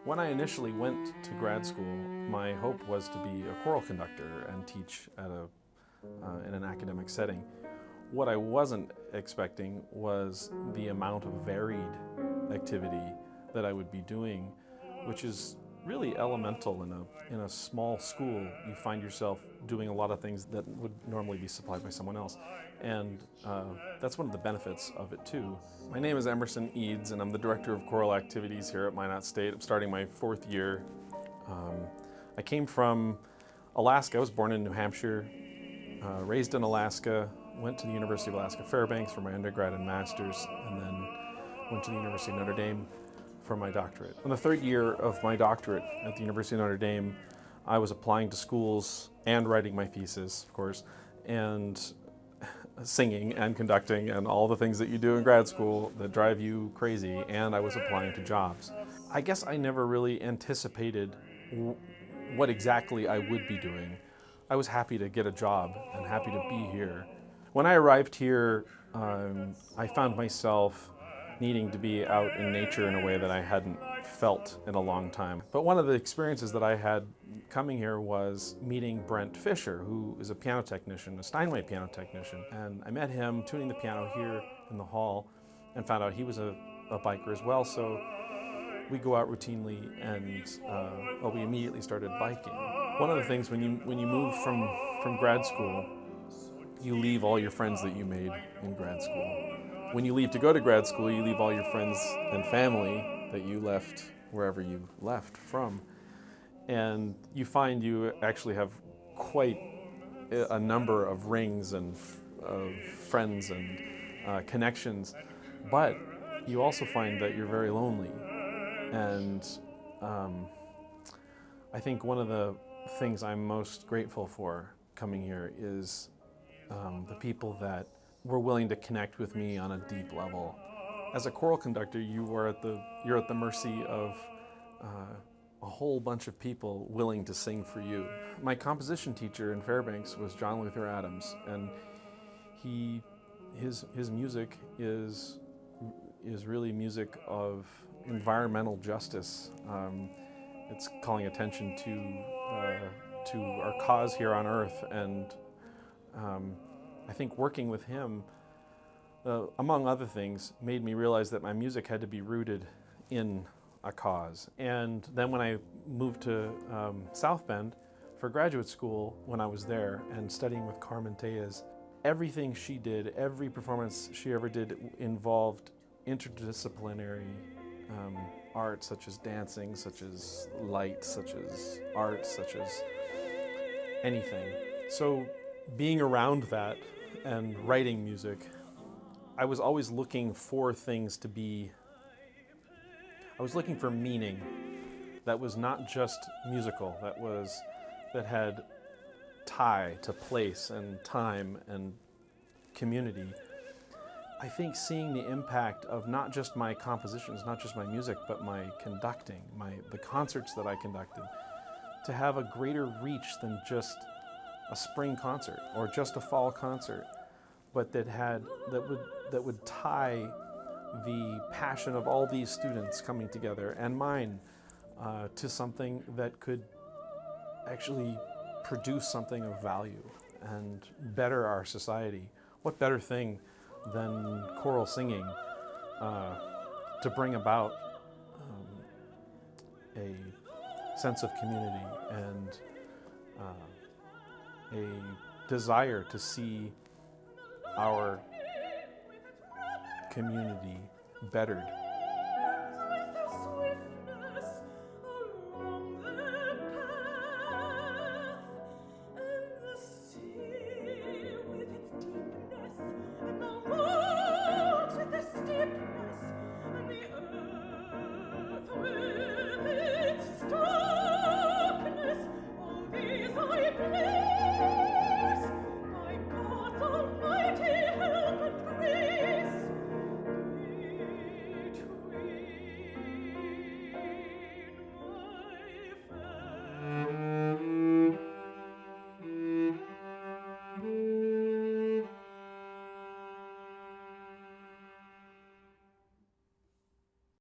When I initially went to grad school, my hope was to be a choral conductor and teach at in an academic setting. What I wasn't expecting was the amount of varied activity that I would be doing, which is really elemental in a small school. You find yourself doing a lot of things that would normally be supplied by someone else. And that's one of the benefits of it too. My name is Emerson Eads, and I'm the Director of Choral Activities here at Minot State. I'm starting my 4th year. I came from Alaska. I was born in New Hampshire, raised in Alaska, went to the University of Alaska Fairbanks for my undergrad and master's, and then went to the University of Notre Dame for my doctorate. In the 3rd year of my doctorate at the University of Notre Dame, I was applying to schools and writing my thesis, of course, and singing and conducting and all the things that you do in grad school that drive you crazy, and I was applying to jobs. I guess I never really anticipated what exactly I would be doing. I was happy to get a job and happy to be here. When I arrived here, I found myself needing to be out in nature in a way that I hadn't felt in a long time. But one of the experiences that I had coming here was meeting Brent Fisher, who is a piano technician, a Steinway piano technician. And I met him tuning the piano here in the hall and found out he was a biker as well. So we go out routinely and we immediately started biking. One of the things when you move from grad school, you leave all your friends that you made in grad school. When you leave to go to grad school, you leave all your friends and family that you left wherever you left from. And you find you actually have quite a number of rings and of friends and connections, but you also find that you're very lonely. And I think one of the things I'm most grateful for coming here is the people that were willing to connect with me on a deep level. As a choral conductor, you're at the mercy of a whole bunch of people willing to sing for you. My composition teacher in Fairbanks was John Luther Adams, and his music is really music of environmental justice. It's calling attention to our cause here on Earth, and I think working with him, among other things, made me realize that my music had to be rooted in a cause. And then when I moved to South Bend for graduate school, when I was there and studying with Carmen Tellez, everything she did, every performance she ever did involved interdisciplinary art, such as dancing, such as light, such as art, such as anything. So being around that and writing music, I was always looking for things to be, I was looking for meaning that was not just musical, that had tie to place and time and community. I think seeing the impact of not just my compositions, not just my music, but my conducting, the concerts that I conducted, to have a greater reach than just a spring concert or just a fall concert, but that would tie the passion of all these students coming together and mine to something that could actually produce something of value and better our society. What better thing than choral singing to bring about a sense of community and a desire to see our community bettered.